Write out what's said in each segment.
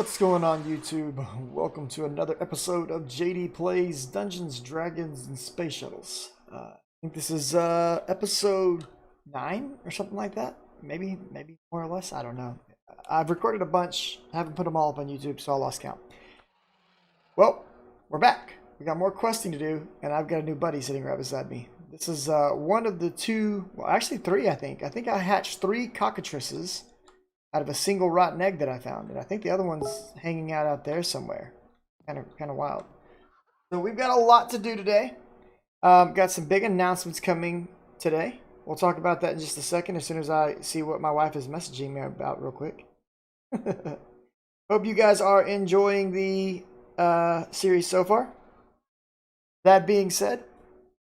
What's going on, YouTube? Welcome to another episode of JD Plays Dungeons, Dragons, and Space Shuttles. I think this is episode 9 or something like that. Maybe more or less. I don't know. I've recorded a bunch. I haven't put them all up on YouTube, so I lost count. Well, we're back. We got more questing to do, and I've got a new buddy sitting right beside me. This is one of the two, well, actually 3, I think. I think I hatched 3 cockatrices out of a single rotten egg that I found, and I think the other one's hanging out there somewhere. Kind of wild. So we've got a lot to do today. Got some big announcements coming today. We'll talk about that in just a second as soon as I see what my wife is messaging me about real quick. Hope you guys are enjoying the series so far. That being said,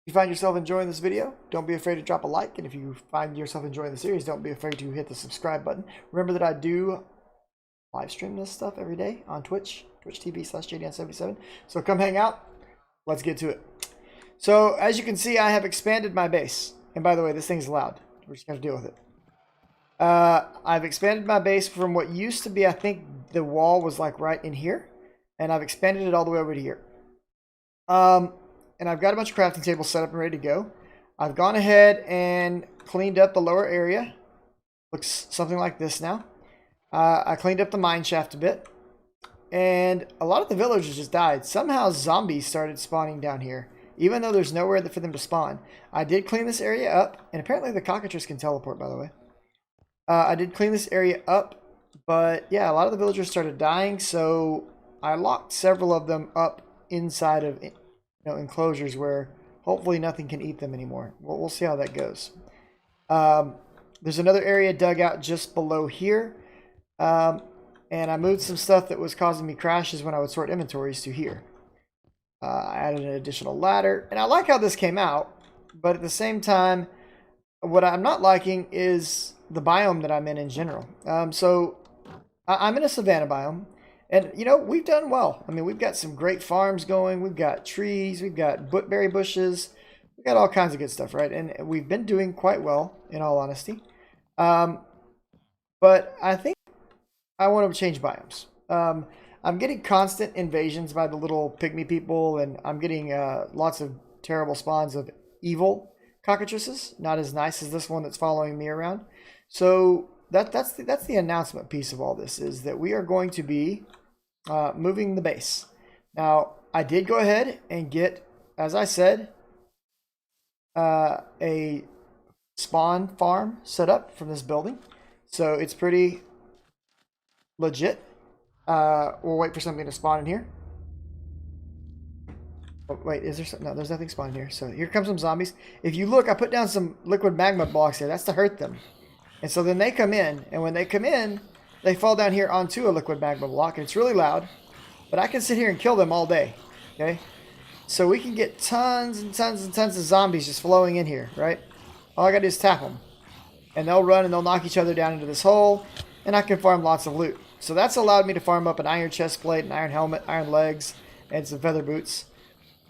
if you find yourself enjoying this video, don't be afraid to drop a like. And if you find yourself enjoying the series, don't be afraid to hit the subscribe button. Remember that I do live stream this stuff every day on Twitch, twitch.tv/JDN77. So come hang out. Let's get to it. So as you can see, I have expanded my base. And by the way, this thing's loud. We're just going to deal with it. I've expanded my base from what used to be, I think the wall was like right in here. And I've expanded it all the way over to here. And I've got a bunch of crafting tables set up and ready to go. I've gone ahead and cleaned up the lower area. Looks something like this now. I cleaned up the mine shaft a bit. And a lot of the villagers just died. Somehow zombies started spawning down here, even though there's nowhere for them to spawn. I did clean this area up, and apparently the cockatrice can teleport, by the way. I did clean this area up, but yeah, a lot of the villagers started dying, so I locked several of them up inside of enclosures where hopefully nothing can eat them anymore. We'll see how that goes. There's another area dug out just below here, and I moved some stuff that was causing me crashes when I would sort inventories to here. I added an additional ladder, and I like how this came out, but at the same time, what I'm not liking is the biome that I'm in general. So I'm in a savanna biome. And, we've done well. I mean, we've got some great farms going. We've got trees. We've got berry bushes. We've got all kinds of good stuff, right? And we've been doing quite well, in all honesty. But I think I want to change biomes. I'm getting constant invasions by the little pygmy people, and I'm getting lots of terrible spawns of evil cockatrices. Not as nice as this one that's following me around. So that's the announcement piece of all this, is that we are going to be moving the base. Now, I did go ahead and get, as I said, a spawn farm set up from this building. So it's pretty legit. We'll wait for something to spawn in here. Oh, wait, is there some? No, there's nothing spawning here. So here comes some zombies. If you look, I put down some liquid magma blocks here. That's to hurt them. And so then they come in, and when they come in, they fall down here onto a liquid magma block, and it's really loud. But I can sit here and kill them all day, okay? So we can get tons and tons and tons of zombies just flowing in here, right? All I gotta do is tap them. And they'll run and they'll knock each other down into this hole, and I can farm lots of loot. So that's allowed me to farm up an iron chest plate, an iron helmet, iron legs, and some feather boots.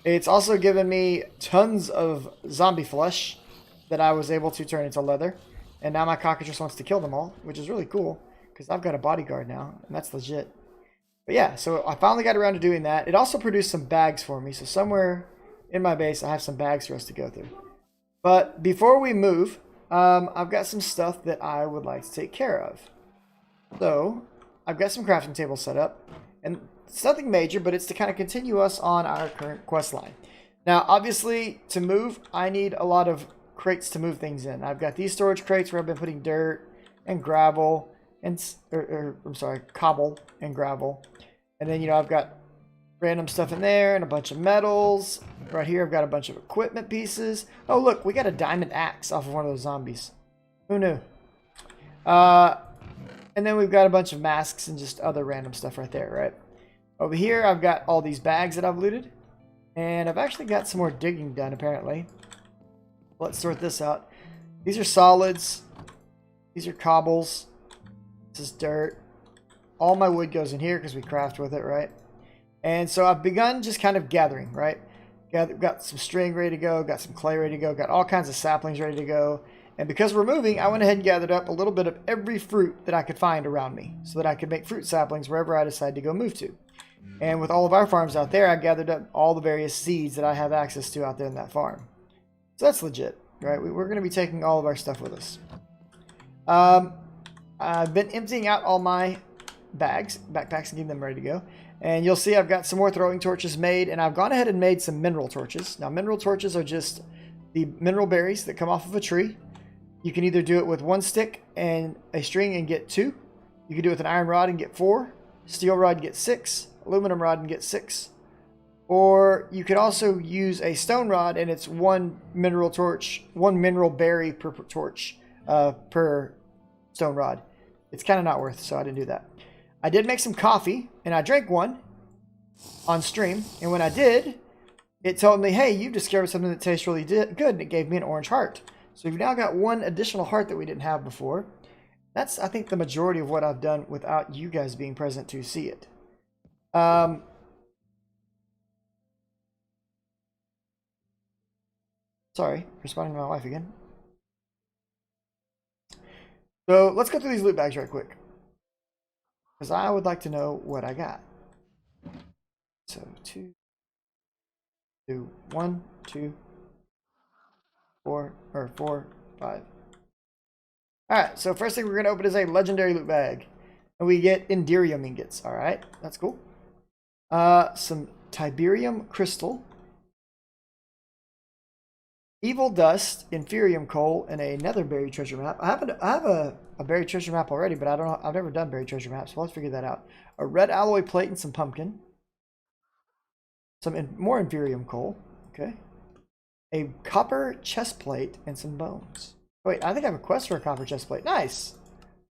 It's also given me tons of zombie flesh that I was able to turn into leather. And now my cockatrice wants to kill them all, which is really cool, because I've got a bodyguard now, and that's legit. But yeah, so I finally got around to doing that. It also produced some bags for me, so somewhere in my base I have some bags for us to go through. But before we move, I've got some stuff that I would like to take care of. So I've got some crafting tables set up, and it's nothing major, but it's to kind of continue us on our current quest line. Now, obviously, to move, I need a lot of crates to move things in. I've got these storage crates where I've been putting dirt and gravel and cobble and gravel. And then, I've got random stuff in there and a bunch of metals. Right here, I've got a bunch of equipment pieces. Oh, look, we got a diamond axe off of one of those zombies. Who knew? And then we've got a bunch of masks and just other random stuff right there, right? Over here, I've got all these bags that I've looted. And I've actually got some more digging done, apparently. Let's sort this out. These are solids. These are cobbles. This is dirt. All my wood goes in here because we craft with it, right? And so I've begun just kind of gathering, right? Got some string ready to go. Got some clay ready to go. Got all kinds of saplings ready to go. And because we're moving, I went ahead and gathered up a little bit of every fruit that I could find around me so that I could make fruit saplings wherever I decide to go move to. And with all of our farms out there, I gathered up all the various seeds that I have access to out there in that farm. So that's legit, right? We're going to be taking all of our stuff with us. I've been emptying out all my backpacks, and getting them ready to go. And you'll see I've got some more throwing torches made, and I've gone ahead and made some mineral torches. Now, mineral torches are just the mineral berries that come off of a tree. You can either do it with one stick and a string and get 2. You can do it with an iron rod and get 4. Steel rod and get 6. Aluminum rod and get 6. Or you could also use a stone rod, and it's 1 mineral torch, 1 mineral berry per torch per stone rod. It's kind of not worth it, so I didn't do that. I did make some coffee, and I drank one on stream. And when I did, it told me, hey, you discovered something that tastes really good, and it gave me an orange heart. So we've now got 1 additional heart that we didn't have before. That's, I think, the majority of what I've done without you guys being present to see it. Sorry, responding to my wife again. So let's go through these loot bags right quick, because I would like to know what I got. So 2, 1, 2, 4, 5. Alright, so first thing we're going to open is a legendary loot bag. And we get Enderium ingots. Alright, that's cool. Some Tiberium crystal. Evil dust, Inferium coal, and a netherberry treasure map. I have a buried treasure map already, but I've never done buried treasure maps, so let's figure that out. A red alloy plate and some pumpkin. Some more Inferium coal. Okay. A copper chest plate and some bones. Wait, I think I have a quest for a copper chest plate. Nice!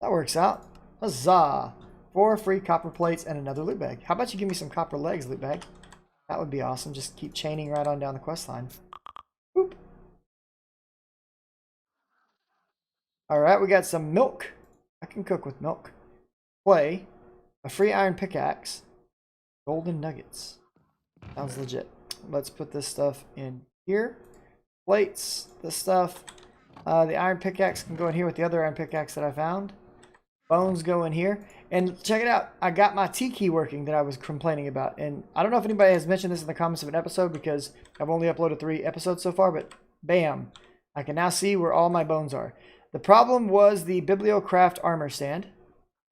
That works out. Huzzah! 4 free copper plates and another loot bag. How about you give me some copper legs, loot bag? That would be awesome. Just keep chaining right on down the quest line. Boop. Alright, we got some milk. I can cook with milk. Clay. A free iron pickaxe. Golden nuggets. Sounds legit. Let's put this stuff in here. Plates. This stuff. The iron pickaxe can go in here with the other iron pickaxe that I found. Bones go in here. And check it out. I got my T key working that I was complaining about. And I don't know if anybody has mentioned this in the comments of an episode, because I've only uploaded 3 episodes so far, but bam. I can now see where all my bones are. The problem was the Bibliocraft armor stand,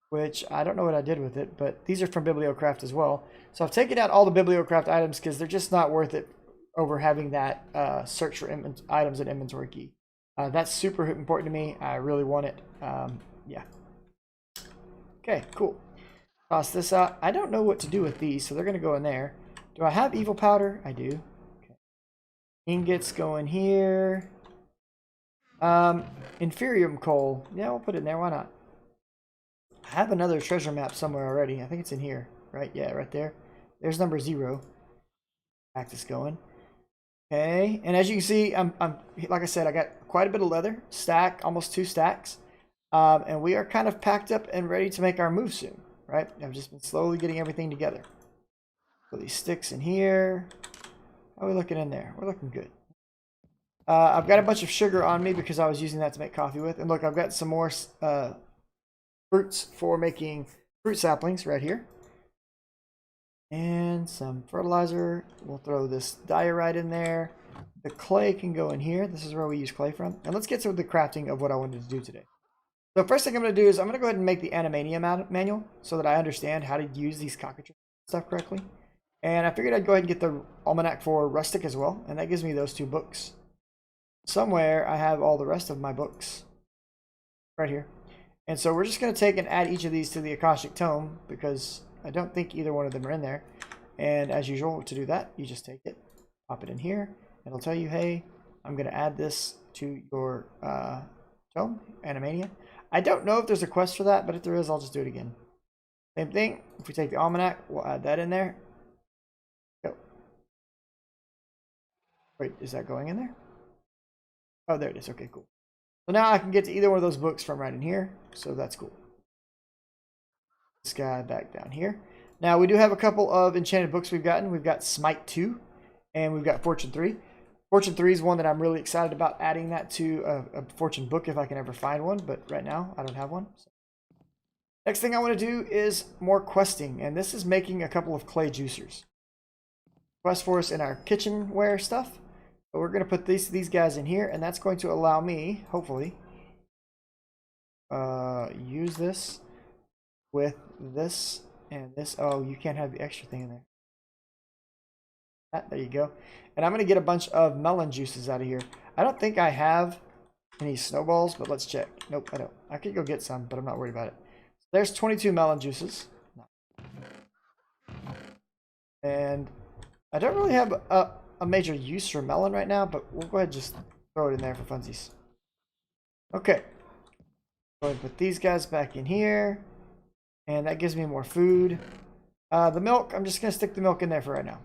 which I don't know what I did with it, but these are from Bibliocraft as well. So I've taken out all the Bibliocraft items because they're just not worth it over having that search for items and inventory key. That's super important to me. I really want it. Yeah. Okay, cool. Toss this out. I don't know what to do with these, so they're going to go in there. Do I have evil powder? I do. Okay. Ingots go in here. Inferium coal. Yeah, we'll put it in there. Why not? I have another treasure map somewhere already. I think it's in here. Right? Yeah, right there. There's number 0. Back this going. Okay. And as you can see, I'm like I said, I got quite a bit of leather. Stack, almost 2 stacks. And we are kind of packed up and ready to make our move soon. Right? I've just been slowly getting everything together. Put these sticks in here. How are we looking in there? We're looking good. I've got a bunch of sugar on me because I was using that to make coffee with. And look, I've got some more fruits for making fruit saplings right here. And some fertilizer. We'll throw this diorite in there. The clay can go in here. This is where we use clay from. And let's get to the crafting of what I wanted to do today. So first thing I'm going to do is I'm going to go ahead and make the Animania manual so that I understand how to use these cockatrice stuff correctly. And I figured I'd go ahead and get the Almanac for Rustic as well. And that gives me those 2 books. Somewhere I have all the rest of my books right here. And so we're just going to take and add each of these to the Akashic Tome because I don't think either one of them are in there. And as usual, to do that, you just take it, pop it in here. It'll tell you, hey, I'm going to add this to your tome, Animania. I don't know if there's a quest for that, but if there is, I'll just do it again. Same thing. If we take the Almanac, we'll add that in there. Go. Wait, is that going in there? Oh, there it is. Okay, cool. So now I can get to either one of those books from right in here. So that's cool. This guy back down here. Now we do have a couple of enchanted books we've gotten. We've got Smite 2 and we've got Fortune 3. Fortune 3 is one that I'm really excited about adding that to a fortune book if I can ever find one, but right now I don't have one. So. Next thing I want to do is more questing, and this is making a couple of clay juicers. Quest for us in our kitchenware stuff. But we're going to put these guys in here, and that's going to allow me, hopefully, use this with this and this. Oh, you can't have the extra thing in there. There you go. And I'm going to get a bunch of melon juices out of here. I don't think I have any snowballs, but let's check. Nope, I don't. I could go get some, but I'm not worried about it. There's 22 melon juices. And I don't really have a major use for melon right now, but we'll go ahead and just throw it in there for funsies. Okay. Go ahead and put these guys back in here. And that gives me more food. The milk, I'm just going to stick the milk in there for right now.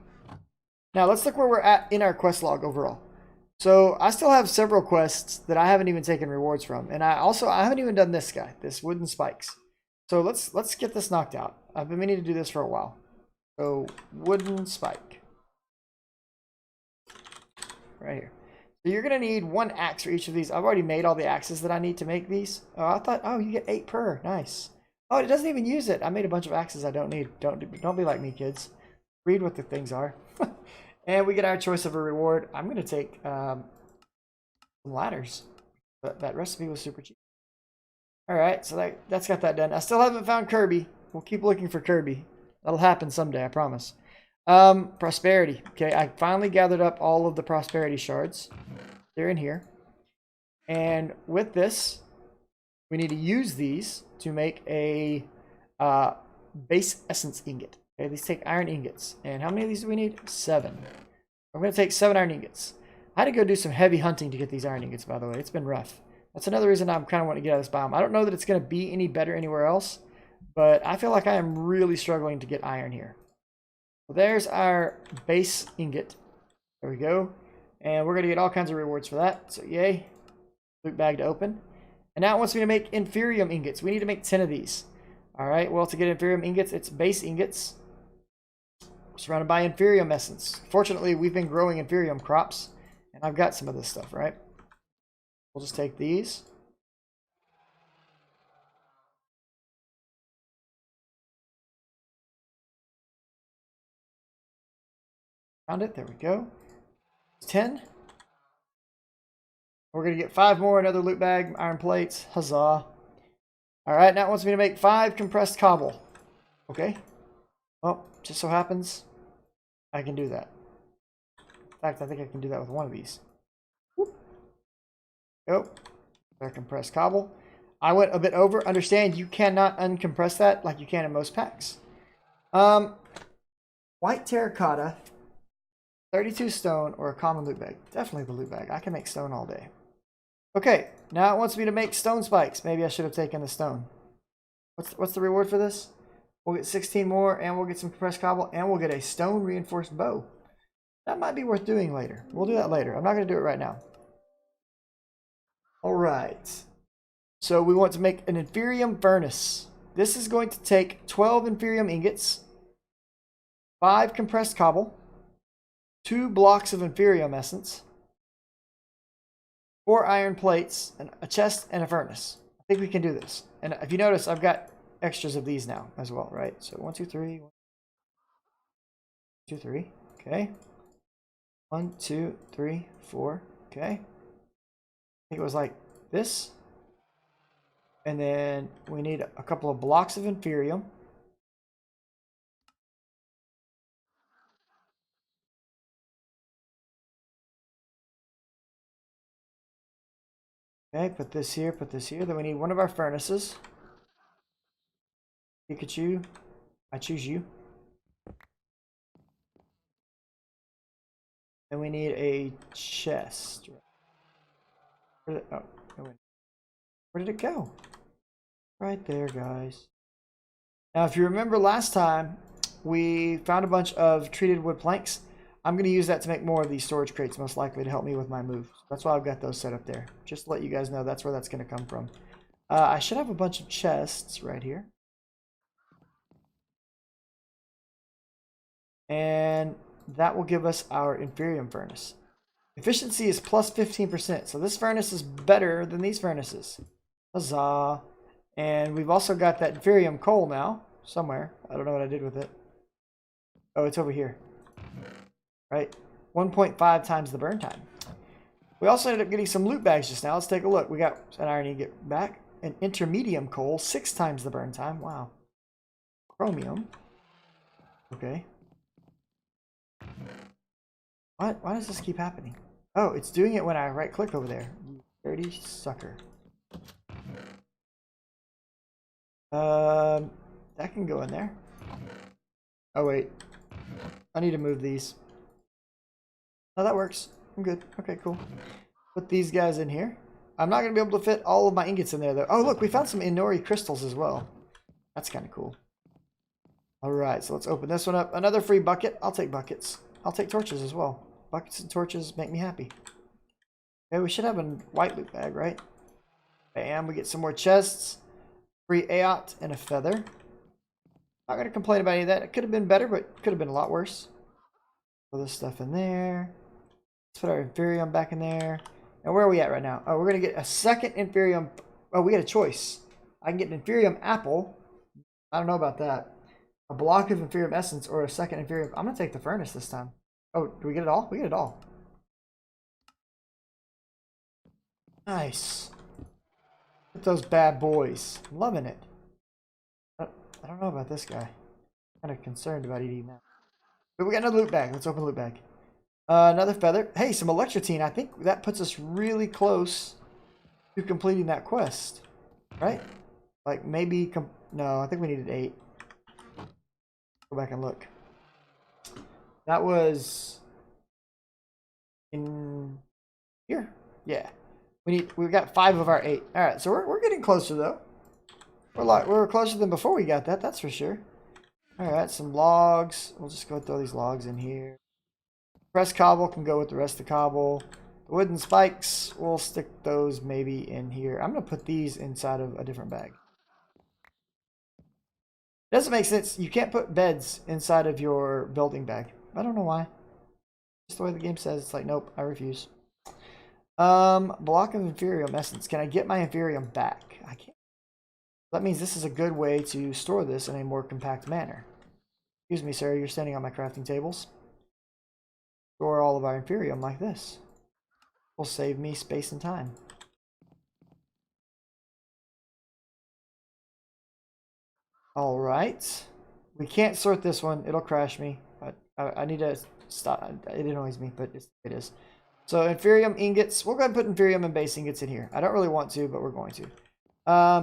Now, let's look where we're at in our quest log overall. So, I still have several quests that I haven't even taken rewards from. And I haven't even done this guy, this wooden spikes. So, let's get this knocked out. I've been meaning to do this for a while. So, wooden spike. Right here. So, you're going to need one axe for each of these. I've already made all the axes that I need to make these. Oh, I thought, oh, you get 8 per. Nice. Oh, it doesn't even use it. I made a bunch of axes I don't need. Don't be like me, kids. Read what the things are. And we get our choice of a reward. I'm going to take some ladders. But that recipe was super cheap. Alright, so that's got that done. I still haven't found Kirby. We'll keep looking for Kirby. That'll happen someday, I promise. Prosperity. Okay, I finally gathered up all of the prosperity shards. They're in here. And with this, we need to use these to make a base essence ingot. Okay, these take iron ingots. And how many of these do we need? 7. I'm going to take 7 iron ingots. I had to go do some heavy hunting to get these iron ingots, by the way. It's been rough. That's another reason I'm kind of wanting to get out of this biome. I don't know that it's going to be any better anywhere else, but I feel like I am really struggling to get iron here. So there's our base ingot. There we go. And we're going to get all kinds of rewards for that. So yay. Loot bag to open. And now it wants me to make inferium ingots. We need to make 10 of these. All right, well, to get inferium ingots, it's base ingots. Surrounded by inferium essence. Fortunately, we've been growing inferium crops, and I've got some of this stuff, right? We'll just take these. Found it, there we go. 10. We're going to get 5 more, another loot bag, iron plates, huzzah. Alright, now it wants me to make 5 compressed cobble. Okay. Well, just so happens, I can do that. In fact, I think I can do that with one of these. Whoop. Go. Our compressed cobble. I went a bit over. Understand, you cannot uncompress that like you can in most packs. White terracotta, 32 stone, or a common loot bag. Definitely the loot bag. I can make stone all day. Okay, now it wants me to make stone spikes. Maybe I should have taken the stone. What's the reward for this? We'll get 16 more, and we'll get some compressed cobble, and we'll get a stone reinforced bow. That might be worth doing later. We'll do that later. I'm not going to do it right now. All right. So we want to make an inferium furnace. This is going to take 12 inferium ingots, 5 compressed cobble, 2 blocks of inferium essence, 4 iron plates, and a chest, and a furnace. I think we can do this. And if you notice, I've got extras of these now as well, right? So 1, 2, 3. 1, 2, 3. Okay. 1, 2, 3, 4. Okay. I think it was like this. And then we need a couple of blocks of inferium. Okay, put this here, put this here. Then we need one of our furnaces. Pikachu, I choose you. Then we need a chest. Where did it go? Right there, guys. Now, if you remember last time, we found a bunch of treated wood planks. I'm going to use that to make more of these storage crates, most likely to help me with my move. That's why I've got those set up there. Just to let you guys know that's where that's going to come from. I should have a bunch of chests right here. And that will give us our inferium furnace. Efficiency is plus 15%. So this furnace is better than these furnaces. Huzzah. And we've also got that Inferium coal now. Somewhere. I don't know what I did with it. Oh, it's over here. Right? 1.5 times the burn time. We also ended up getting some loot bags just now. Let's take a look. We got an iron ingot back. An intermedium coal. 6 times the burn time. Wow. Chromium. Okay. What? Why does this keep happening? Oh, it's doing it when I right click over there. You dirty sucker. That can go in there. Oh wait. I need to move these. Oh, that works. I'm good. Okay, cool. Put these guys in here. I'm not going to be able to fit all of my ingots in there though. Oh look, we found some Inori crystals as well. That's kind of cool. Alright, so let's open this one up. Another free bucket. I'll take buckets. I'll take torches as well. Buckets and torches make me happy. Okay, we should have a white loot bag, right? Bam, we get some more chests. Free AOT and a feather. Not going to complain about any of that. It could have been better, but could have been a lot worse. Put this stuff in there. Let's put our Inferium back in there. And where are we at right now? Oh, we're going to get a second Inferium. Oh, we got a choice. I can get an Inferium apple. I don't know about that. A block of Inferium essence or a second Inferium. I'm going to take the furnace this time. Oh, do we get it all? We get it all. Nice. Look at those bad boys. I'm loving it. I don't know about this guy. I'm kind of concerned about eating that. But we got another loot bag. Let's open the loot bag. Another feather. Hey, some electrotine. I think that puts us really close to completing that quest. Right? Like maybe... No, I think we needed 8. Go back and look. That was... in here? Yeah. We've got 5 of our 8. Alright, so we're getting closer though. We're closer than before we got that, that's for sure. Alright, some logs. We'll just go throw these logs in here. Pressed cobble can go with the rest of the cobble. The wooden spikes, we'll stick those maybe in here. I'm going to put these inside of a different bag. Doesn't make sense. You can't put beds inside of your building bag. I don't know why. Just the way the game says. It's like, nope, I refuse. Block of Inferium essence. Can I get my Inferium back? I can't. That means this is a good way to store this in a more compact manner. Excuse me, sir, you're standing on my crafting tables. Store all of our Inferium like this. Will save me space and time. Alright. We can't sort this one. It'll crash me. But I need to stop. It annoys me, but it is. So Inferium ingots. We'll go ahead and put Inferium and base ingots in here. I don't really want to, but we're going to.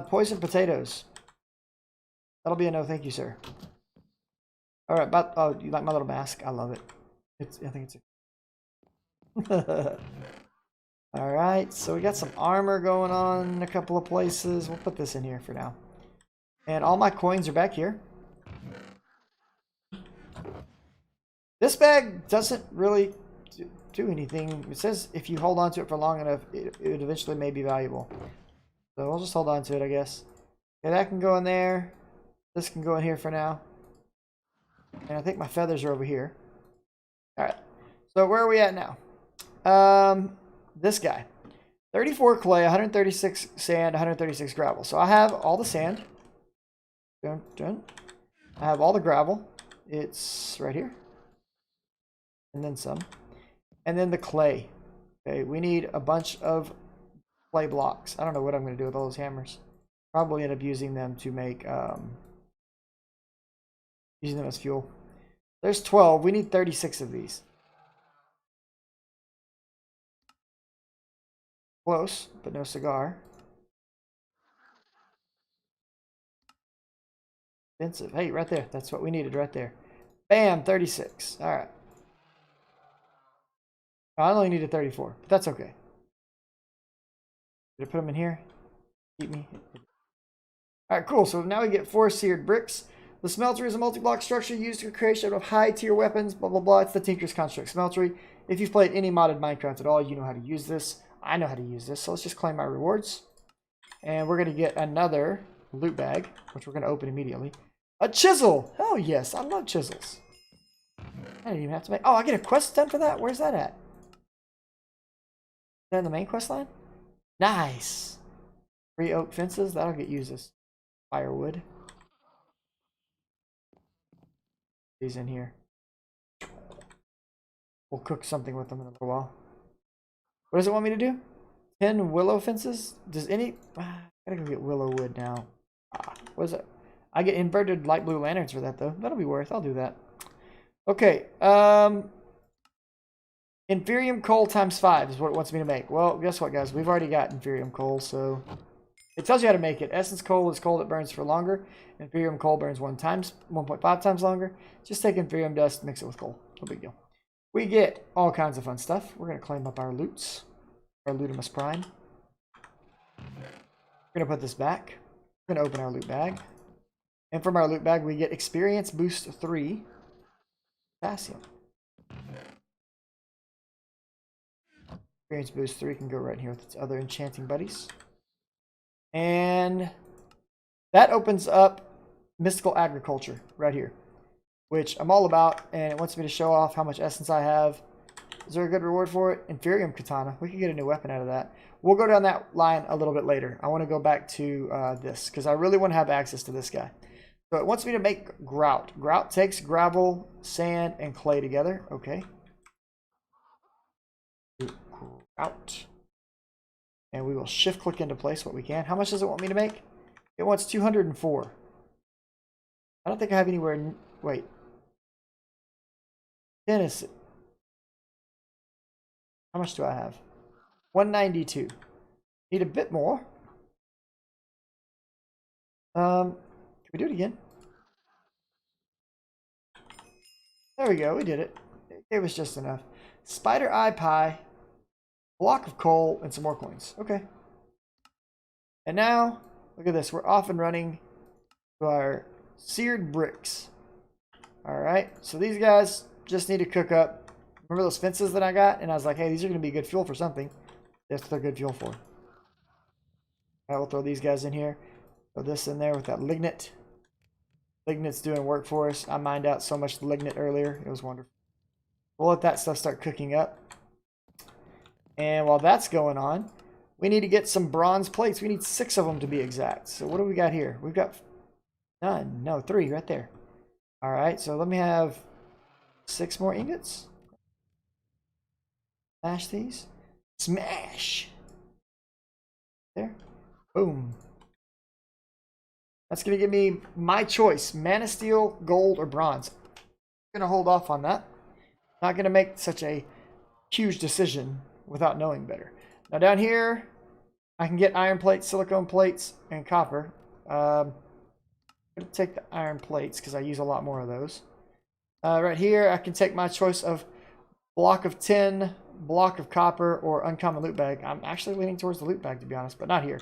Poison potatoes. That'll be a no, thank you, sir. All right, but oh, you like my little mask? I love it. I think it's. All right, so we got some armor going on in a couple of places. We'll put this in here for now. And all my coins are back here. This bag doesn't really do anything. It says if you hold on to it for long enough, it eventually may be valuable. So we'll just hold on to it, I guess. Okay, that can go in there. This can go in here for now. And I think my feathers are over here. Alright. So where are we at now? This guy. 34 clay, 136 sand, 136 gravel. So I have all the sand. Dun, dun. I have all the gravel. It's right here. And then some. And then the clay. Okay, we need a bunch of clay blocks. I don't know what I'm going to do with all those hammers. Probably end up using them to make using them as fuel. There's 12. We need 36 of these. Close, but no cigar. Expensive. Hey, right there. That's what we needed right there. Bam, 36. All right. I only needed 34, but that's okay. Did I put them in here? Keep me. Alright, cool. So now we get 4 seared bricks. The smeltery is a multi-block structure used for creation of high-tier weapons, blah, blah, blah. It's the Tinker's Construct smeltery. If you've played any modded Minecraft at all, you know how to use this. I know how to use this. So let's just claim my rewards. And we're going to get another loot bag, which we're going to open immediately. A chisel! Oh, yes. I love chisels. I didn't even have to make... Oh, I get a quest done for that? Where's that at? that in the main quest line? Nice. 3 oak fences. That'll get used as firewood. These in here. We'll cook something with them in a little while. What does it want me to do? 10 willow fences? Does any... I gotta go get willow wood now. What is it? I get inverted light blue lanterns for that, though. That'll be worth. I'll do that. Okay. Inferium coal times 5 is what it wants me to make. Well, guess what, guys? We've already got inferium coal, so... It tells you how to make it. Essence coal is coal that burns for longer. Inferium coal burns 1.5 times longer. Just take inferium dust, mix it with coal. No big deal. We get all kinds of fun stuff. We're going to claim up our loots. Our Lootimus Prime. We're going to put this back. We're going to open our loot bag. And from our loot bag, we get Experience Boost 3. Potassium. Experience Boost 3 can go right here with its other enchanting buddies. And that opens up Mystical Agriculture right here, which I'm all about, and it wants me to show off how much essence I have. Is there a good reward for it? Inferium Katana. We could get a new weapon out of that. We'll go down that line a little bit later. I want to go back to this, because I really want to have access to this guy. So it wants me to make grout. Grout takes gravel, sand, and clay together. Okay. Grout. And we will shift click into place what we can. How much does it want me to make? It wants 204. I don't think I have anywhere. Wait. Dennis. How much do I have? 192. Need a bit more. Can we do it again? There we go. We did it. It gave us just enough. Spider eye pie. Block of coal and some more coins. Okay. And now, look at this. We're off and running to our seared bricks. Alright. So these guys just need to cook up. Remember those fences that I got? And I was like, hey, these are going to be good fuel for something. That's what they're good fuel for. I will throw these guys in here. Throw this in there with that lignite. Lignite's doing work for us. I mined out so much lignite earlier. It was wonderful. We'll let that stuff start cooking up. And while that's going on, we need to get some bronze plates. We need 6 of them to be exact. So what do we got here? We've got none. No, 3 right there. All right, so let me have 6 more ingots. Smash these. Smash. There. Boom. That's going to give me my choice. Mana steel, gold, or bronze. I'm going to hold off on that. Not going to make such a huge decision without knowing better. Now down here, I can get iron plates, silicone plates, and copper. I'm going to take the iron plates because I use a lot more of those. Right here, I can take my choice of block of tin, block of copper, or uncommon loot bag. I'm actually leaning towards the loot bag, to be honest, but not here.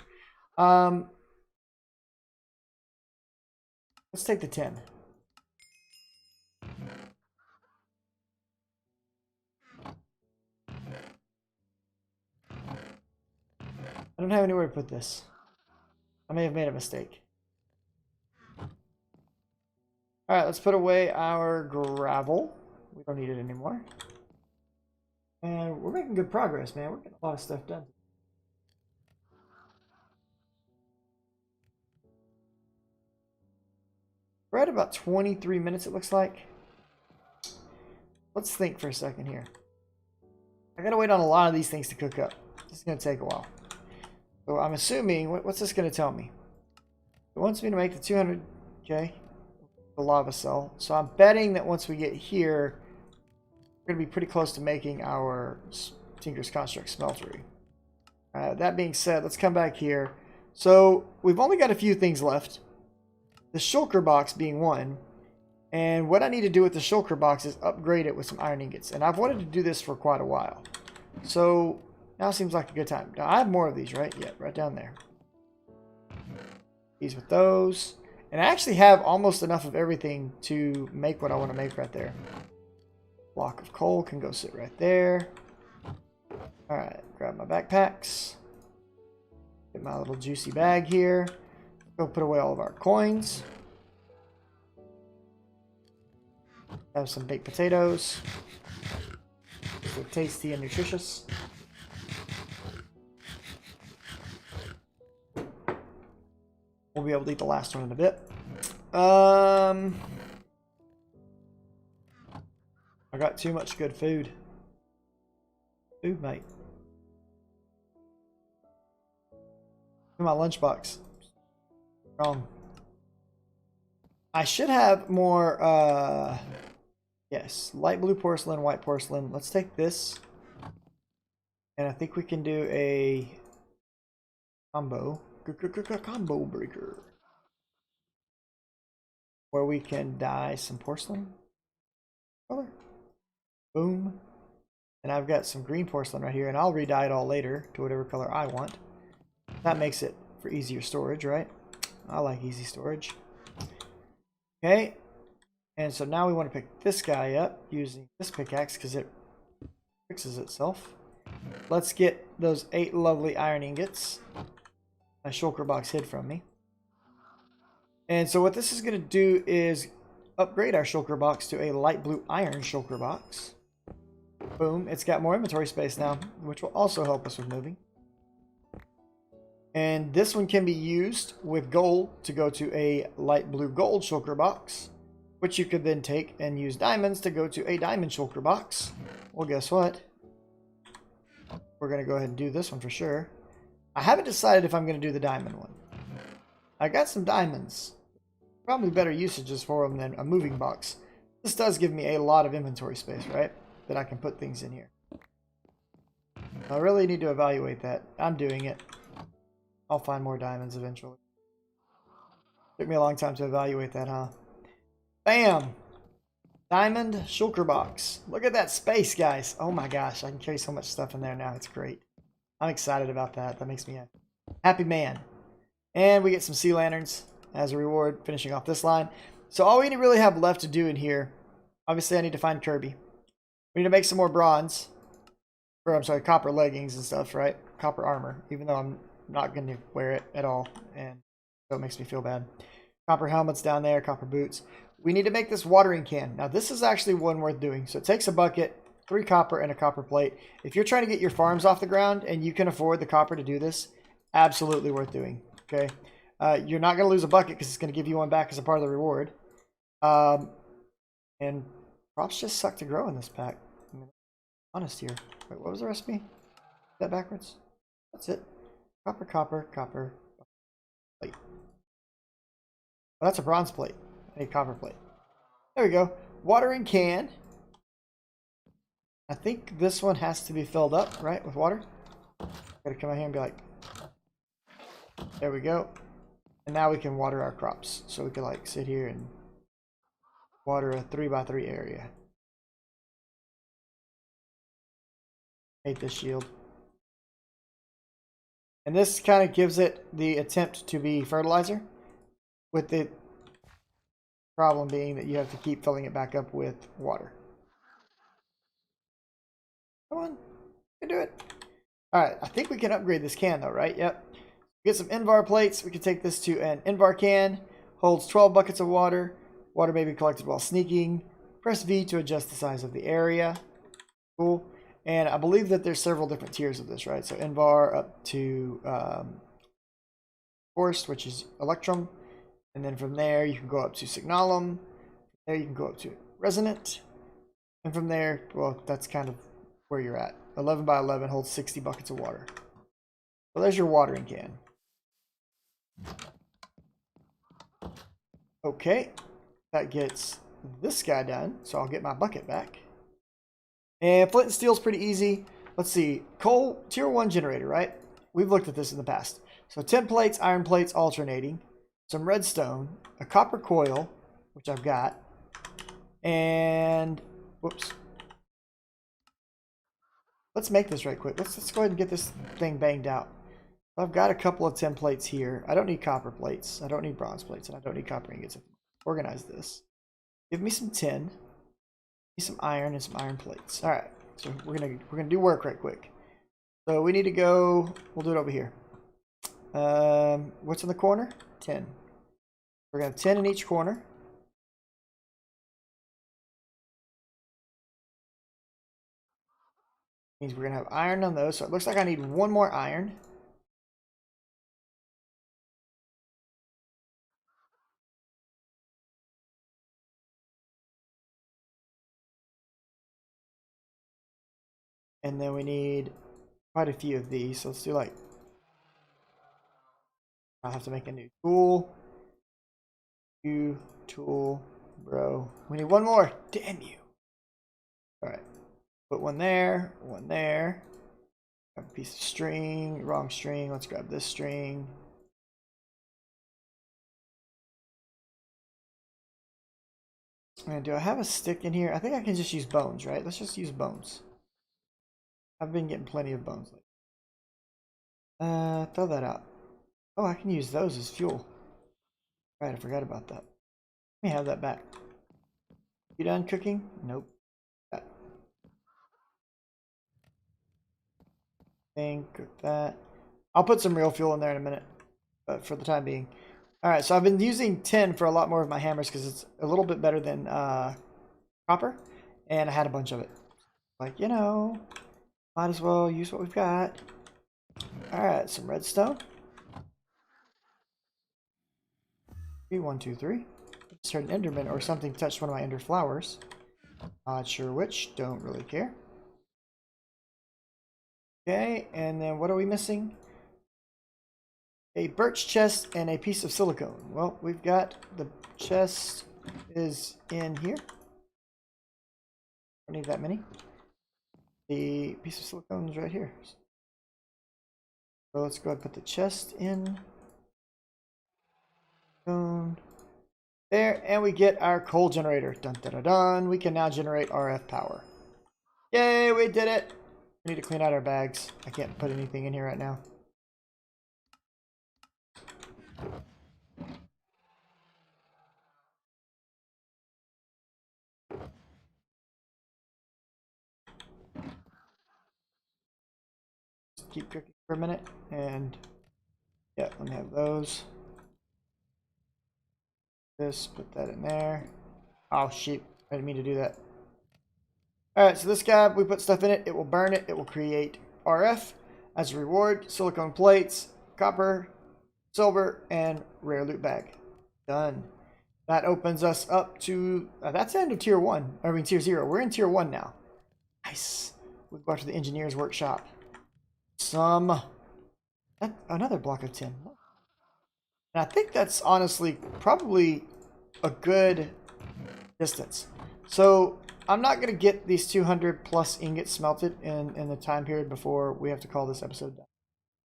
Let's take the tin. I don't have anywhere to put this. I may have made a mistake. Alright, let's put away our gravel. We don't need it anymore. And we're making good progress, man. We're getting a lot of stuff done. We're at about 23 minutes, it looks like. Let's think for a second here. I gotta wait on a lot of these things to cook up. This is gonna take a while. So I'm assuming, what's this going to tell me? It wants me to make the 200, okay, the lava cell. So I'm betting that once we get here, we're going to be pretty close to making our Tinker's Construct smeltery. That being said, let's come back here. So we've only got a few things left. The shulker box being one. And what I need to do with the shulker box is upgrade it with some iron ingots. And I've wanted to do this for quite a while. So now seems like a good time. Now I have more of these, right? Yeah, right down there. These with those. And I actually have almost enough of everything to make what I want to make right there. Block of coal can go sit right there. Alright, grab my backpacks. Get my little juicy bag here. Go put away all of our coins. Have some baked potatoes. So tasty and nutritious. We'll be able to eat the last one in a bit. I got too much good food. Food, mate. In my lunchbox. Wrong. I should have more, yes, light blue porcelain, white porcelain. Let's take this. And I think we can do a combo. Combo breaker. Where we can dye some porcelain color. Boom. And I've got some green porcelain right here, and I'll re-dye it all later to whatever color I want. That makes it for easier storage, right? I like easy storage. Okay. And so now we want to pick this guy up using this pickaxe because it fixes itself. Let's get those 8 lovely iron ingots. My shulker box hid from me. And so what this is going to do is upgrade our shulker box to a light blue iron shulker box. Boom. It's got more inventory space now, which will also help us with moving. And this one can be used with gold to go to a light blue gold shulker box, which you could then take and use diamonds to go to a diamond shulker box. Well, guess what? We're going to go ahead and do this one for sure. I haven't decided if I'm going to do the diamond one. I got some diamonds. Probably better usages for them than a moving box. This does give me a lot of inventory space, right? That I can put things in here. I really need to evaluate that. I'm doing it. I'll find more diamonds eventually. Took me a long time to evaluate that, huh? Bam! Diamond shulker box. Look at that space, guys. Oh my gosh, I can carry so much stuff in there now. It's great. I'm excited about that. That makes me a happy man. And we get some sea lanterns as a reward, finishing off this line. So all we really have left to do in here, obviously I need to find Kirby. We need to make some more bronze. Or I'm sorry, copper leggings and stuff, right? Copper armor, even though I'm not going to wear it at all. And so it makes me feel bad. Copper helmets down there, copper boots. We need to make this watering can. Now this is actually one worth doing. So it takes a bucket, 3 copper, and a copper plate. If you're trying to get your farms off the ground and you can afford the copper to do this, absolutely worth doing. Okay. You're not going to lose a bucket because it's going to give you one back as a part of the reward. And crops just suck to grow in this pack. I mean, honest here. Wait, what was the recipe? Is that backwards? That's it. Copper, copper, copper. Plate. Oh, that's a bronze plate. A copper plate. There we go. Watering can. I think this one has to be filled up, right, with water. Gotta come out here and be like, there we go. And now we can water our crops. So we can like sit here and water a 3x3 area. Hate this shield. And this kind of gives it the attempt to be fertilizer, with the problem being that you have to keep filling it back up with water. Come on, you can do it. Alright, I think we can upgrade this can though, right? Yep. Get some Invar plates. We can take this to an Invar can. Holds 12 buckets of water. Water may be collected while sneaking. Press V to adjust the size of the area. Cool. And I believe that there's several different tiers of this, right? So Invar up to Forced, which is Electrum. And then from there, you can go up to Signalum. There you can go up to Resonant. And from there, well, that's kind of where you're at. 11 by 11 holds 60 buckets of water. So there's your watering can. Okay, that gets this guy done. So I'll get my bucket back. And flint and steel's pretty easy. Let's see, coal, tier 1 generator, right? We've looked at this in the past. So 10 plates, iron plates alternating, some redstone, a copper coil, which I've got, and, whoops. Let's make this right quick. Let's go ahead and get this thing banged out. I've got a couple of 10 plates here. I don't need copper plates. I don't need bronze plates, and I don't need copper ingots. Organize this. Give me some tin. Some iron and some iron plates. All right, so we're gonna do work right quick. So we need to go. We'll do it over here. What's in the corner? 10. We're gonna have 10 in each corner. Means we're gonna have iron on those. So it looks like I need one more iron. And then we need quite a few of these. So let's do like, I'll have to make a new tool. New tool, bro. We need one more. Damn you. All right. Put one there, one there. Grab a piece of string, wrong string. Let's grab this string. And do I have a stick in here? I think I can just use bones, right? Let's just use bones. I've been getting plenty of bones. Throw that out. Oh, I can use those as fuel. Right, I forgot about that. Let me have that back. You done cooking? Nope. Cook that. I'll put some real fuel in there in a minute, but for the time being. Alright, so I've been using tin for a lot more of my hammers because it's a little bit better than copper, and I had a bunch of it. Like, you know, might as well use what we've got. Alright, some redstone. 1, 2, 3. Just heard an enderman or something touched one of my ender flowers. Not sure which, don't really care. Okay, and then what are we missing? A birch chest and a piece of silicone. Well, we've got the chest is in here. Don't need that many. The piece of silicone is right here. So let's go ahead and put the chest in. There, and we get our coal generator. Dun dun dun dun. We can now generate RF power. Yay, we did it! We need to clean out our bags. I can't put anything in here right now. Keep cooking for a minute, and yeah, let me have those. This, put that in there. Oh shoot, I didn't mean to do that. Alright, so this guy, we put stuff in it, it will burn it, it will create RF. As a reward, silicone plates, copper, silver, and rare loot bag. Done. That opens us up to, that's the end of tier 1, I mean tier 0. We're in tier 1 now. Nice. We'll go to the engineer's workshop. Another block of tin. And I think that's honestly probably a good distance. So I'm not going to get these 200 plus ingots smelted in the time period before we have to call this episode done.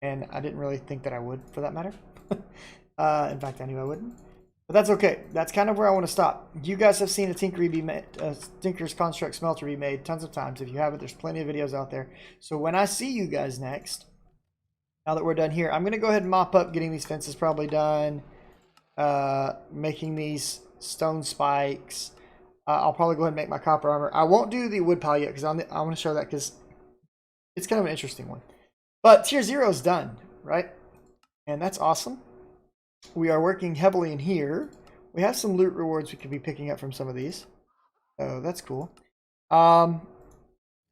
And I didn't really think that I would, for that matter. In fact, I knew I wouldn't. But that's okay. That's kind of where I want to stop. You guys have seen a Tinker's Construct Smelter be made tons of times. If you haven't, there's plenty of videos out there. So when I see you guys next, now that we're done here, I'm going to go ahead and mop up getting these fences probably done. Making these stone spikes. I'll probably go ahead and make my copper armor. I won't do the wood pile yet because I want to show that because it's kind of an interesting one. But tier 0 is done, right? And that's awesome. We are working heavily in here. We have some loot rewards we could be picking up from some of these. So that's cool. But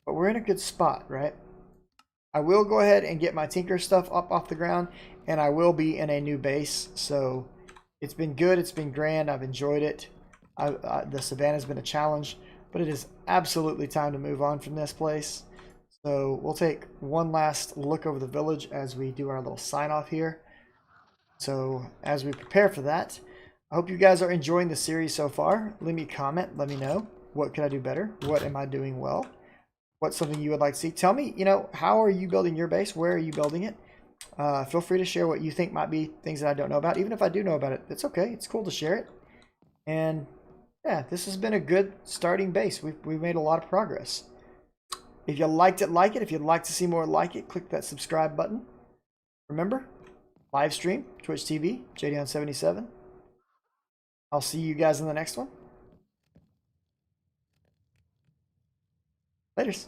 we're in a good spot, right? I will go ahead and get my Tinker stuff up off the ground, and I will be in a new base. So it's been good. It's been grand. I've enjoyed it. The Savannah's been a challenge, but it is absolutely time to move on from this place. So we'll take one last look over the village as we do our little sign off here. So as we prepare for that, I hope you guys are enjoying the series so far. Leave me a comment. Let me know. What can I do better? What am I doing well? What's something you would like to see? Tell me, you know, how are you building your base? Where are you building it? Feel free to share what you think might be things that I don't know about. Even if I do know about it, it's okay. It's cool to share it. And yeah, this has been a good starting base. We've made a lot of progress. If you liked it, like it. If you'd like to see more like it, click that subscribe button. Remember, live stream, Twitch TV, JDon77. I'll see you guys in the next one. Laters.